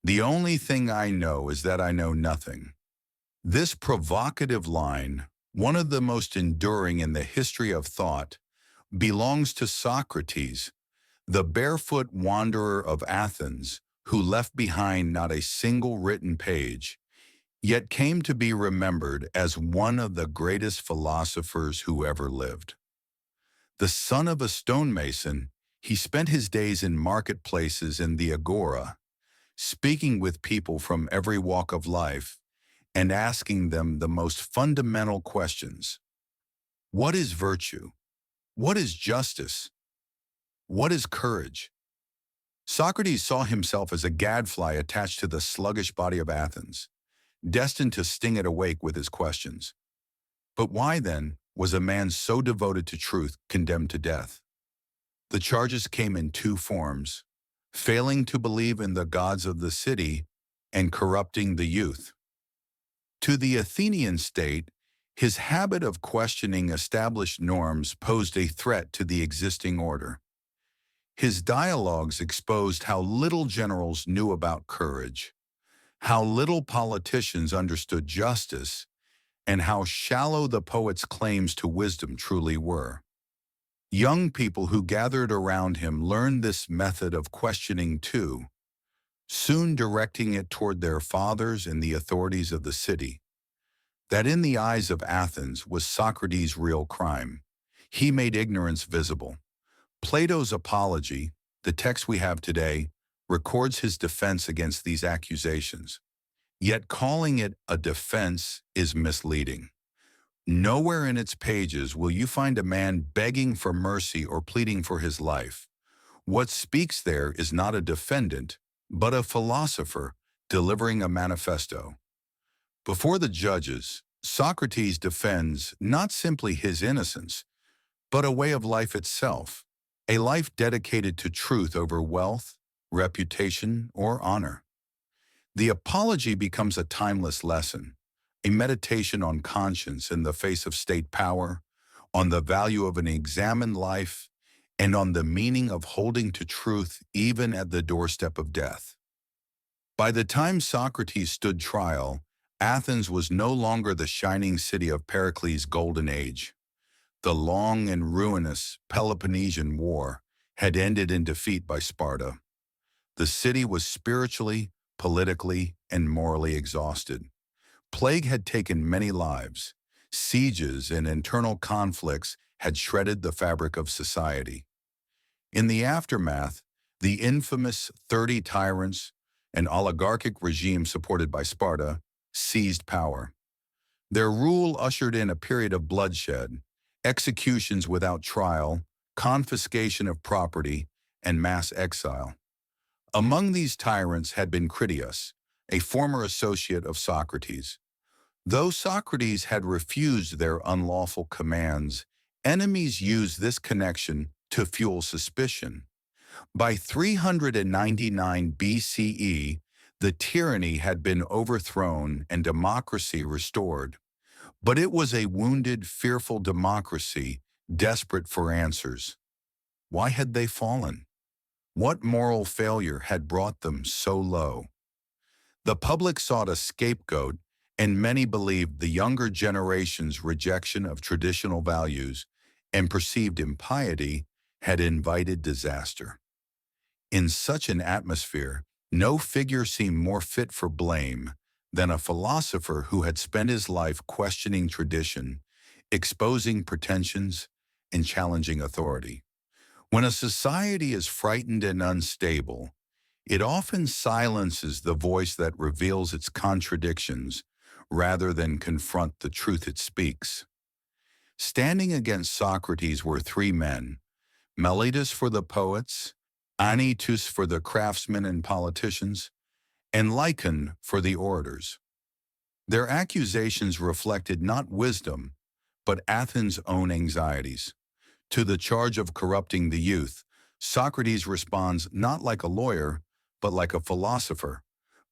The only thing I know is that I know nothing. This provocative line, one of the most enduring in the history of thought, belongs to Socrates, the barefoot wanderer of Athens, who left behind not a single written page, yet came to be remembered as one of the greatest philosophers who ever lived. The son of a stonemason, he spent his days in marketplaces in the agora, speaking with people from every walk of life and asking them the most fundamental questions. What is virtue? What is justice? What is courage? Socrates saw himself as a gadfly attached to the sluggish body of Athens, destined to sting it awake with his questions. But why, then, was a man so devoted to truth condemned to death? The charges came in two forms: failing to believe in the gods of the city and corrupting the youth. To the Athenian state, his habit of questioning established norms posed a threat to the existing order. His dialogues exposed how little generals knew about courage, how little politicians understood justice, and how shallow the poet's claims to wisdom truly were. Young people who gathered around him learned this method of questioning too, soon directing it toward their fathers and the authorities of the city. That in the eyes of Athens was Socrates' real crime. He made ignorance visible. Plato's Apology, the text we have today, records his defense against these accusations. Yet calling it a defense is misleading. Nowhere in its pages will you find a man begging for mercy or pleading for his life. What speaks there is not a defendant, but a philosopher delivering a manifesto. Before the judges, Socrates defends not simply his innocence, but a way of life itself, a life dedicated to truth over wealth, reputation, or honor. The apology becomes a timeless lesson, a meditation on conscience in the face of state power, on the value of an examined life, and on the meaning of holding to truth even at the doorstep of death. By the time Socrates stood trial, Athens was no longer the shining city of Pericles' golden age. The long and ruinous Peloponnesian War had ended in defeat by Sparta. The city was spiritually, politically, and morally exhausted. Plague had taken many lives. Sieges and internal conflicts had shredded the fabric of society. In the aftermath, the infamous 30 tyrants, an oligarchic regime supported by Sparta, seized power. Their rule ushered in a period of bloodshed, executions without trial, confiscation of property, and mass exile. Among these tyrants had been Critias, a former associate of Socrates. Though Socrates had refused their unlawful commands, enemies used this connection to fuel suspicion. By 399 BCE, the tyranny had been overthrown and democracy restored. But it was a wounded, fearful democracy, desperate for answers. Why had they fallen? What moral failure had brought them so low? The public sought a scapegoat, and many believed the younger generation's rejection of traditional values and perceived impiety had invited disaster. In such an atmosphere, no figure seemed more fit for blame than a philosopher who had spent his life questioning tradition, exposing pretensions, and challenging authority. When a society is frightened and unstable, it often silences the voice that reveals its contradictions rather than confront the truth it speaks. Standing against Socrates were three men: Meletus for the poets, Anytus for the craftsmen and politicians, and Lycon for the orators. Their accusations reflected not wisdom, but Athens' own anxieties. To the charge of corrupting the youth, Socrates responds not like a lawyer, but like a philosopher,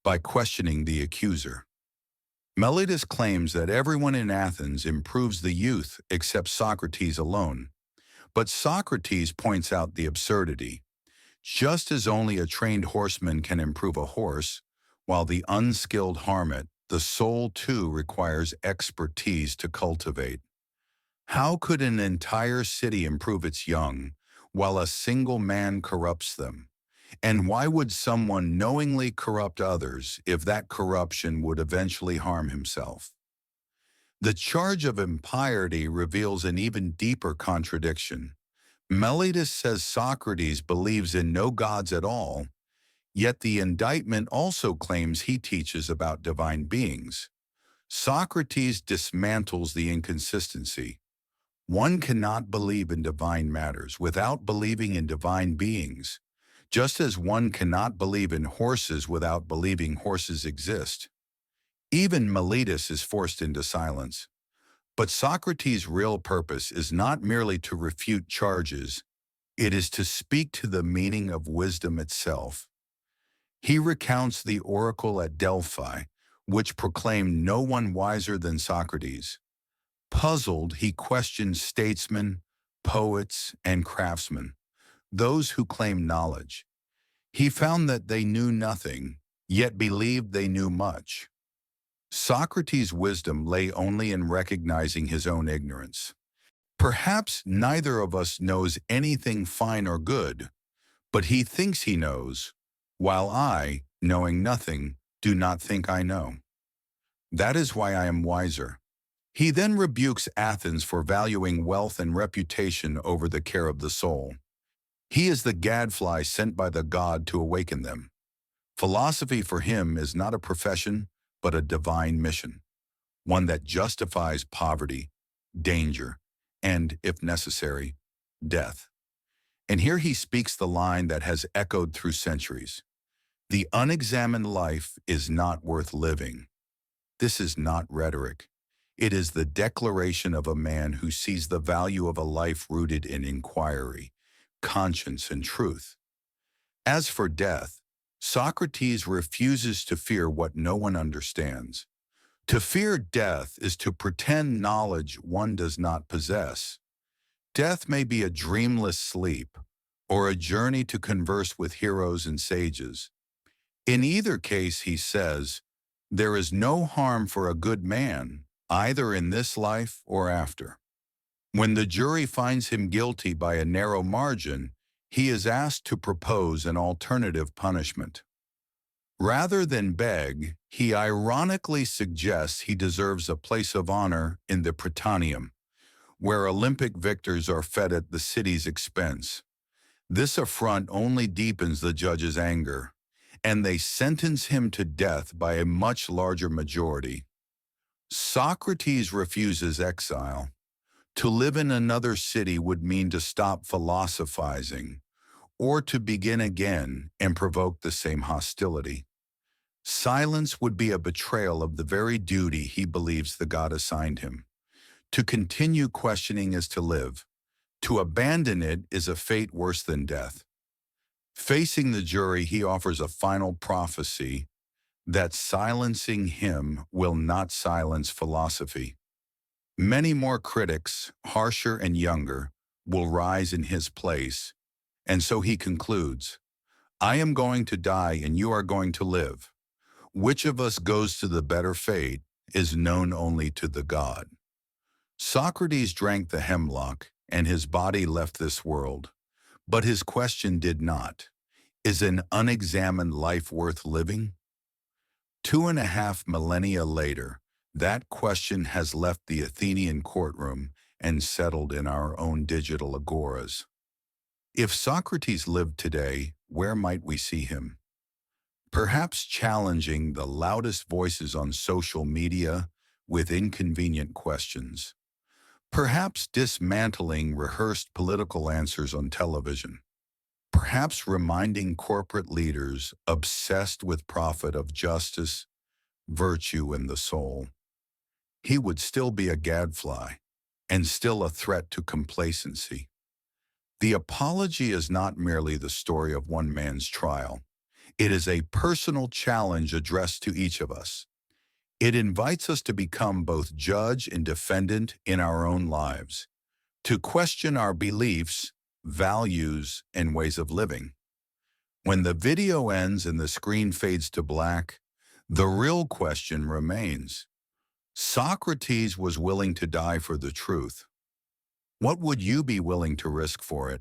by questioning the accuser. Meletus claims that everyone in Athens improves the youth except Socrates alone. But Socrates points out the absurdity. Just as only a trained horseman can improve a horse, While the unskilled harm it, the soul too requires expertise to cultivate. How could an entire city improve its young, while a single man corrupts them? And why would someone knowingly corrupt others if that corruption would eventually harm himself? The charge of impiety reveals an even deeper contradiction. Meletus says Socrates believes in no gods at all, yet the indictment also claims he teaches about divine beings. Socrates dismantles the inconsistency. One cannot believe in divine matters without believing in divine beings, just as one cannot believe in horses without believing horses exist. Even Meletus is forced into silence. But Socrates' real purpose is not merely to refute charges, it is to speak to the meaning of wisdom itself. He recounts the oracle at Delphi, which proclaimed no one wiser than Socrates. Puzzled, he questioned statesmen, poets, and craftsmen, those who claimed knowledge. He found that they knew nothing, yet believed they knew much. Socrates' wisdom lay only in recognizing his own ignorance. Perhaps neither of us knows anything fine or good, but he thinks he knows, while I, knowing nothing, do not think I know. That is why I am wiser. He then rebukes Athens for valuing wealth and reputation over the care of the soul. He is the gadfly sent by the god to awaken them. Philosophy for him is not a profession, but a divine mission, one that justifies poverty, danger, and, if necessary, death. And here he speaks the line that has echoed through centuries. The unexamined life is not worth living. This is not rhetoric. It is the declaration of a man who sees the value of a life rooted in inquiry, conscience, and truth. As for death, Socrates refuses to fear what no one understands. To fear death is to pretend knowledge one does not possess. Death may be a dreamless sleep, or a journey to converse with heroes and sages. In either case, he says, there is no harm for a good man, either in this life or after. When the jury finds him guilty by a narrow margin, he is asked to propose an alternative punishment. Rather than beg, he ironically suggests he deserves a place of honor in the Prytaneum, where Olympic victors are fed at the city's expense. This affront only deepens the judge's anger, and they sentence him to death by a much larger majority. Socrates refuses exile. To live in another city would mean to stop philosophizing, or to begin again and provoke the same hostility. Silence would be a betrayal of the very duty he believes the god assigned him. To continue questioning is to live. To abandon it is a fate worse than death. Facing the jury, he offers a final prophecy that silencing him will not silence philosophy. Many more critics, harsher and younger, will rise in his place, and so he concludes, I am going to die and you are going to live. Which of us goes to the better fate is known only to the god. Socrates drank the hemlock, and his body left this world. But his question did not. Is an unexamined life worth living? 2.5 millennia later, that question has left the Athenian courtroom and settled in our own digital agoras. If Socrates lived today, where might we see him? Perhaps challenging the loudest voices on social media with inconvenient questions. Perhaps dismantling rehearsed political answers on television. Perhaps reminding corporate leaders obsessed with profit of justice, virtue, and the soul. He would still be a gadfly, and still a threat to complacency. The apology is not merely the story of one man's trial. It is a personal challenge addressed to each of us. It invites us to become both judge and defendant in our own lives, to question our beliefs, values, and ways of living. When the video ends and the screen fades to black, The real question remains. Socrates was willing to die for the truth. What would you be willing to risk for it?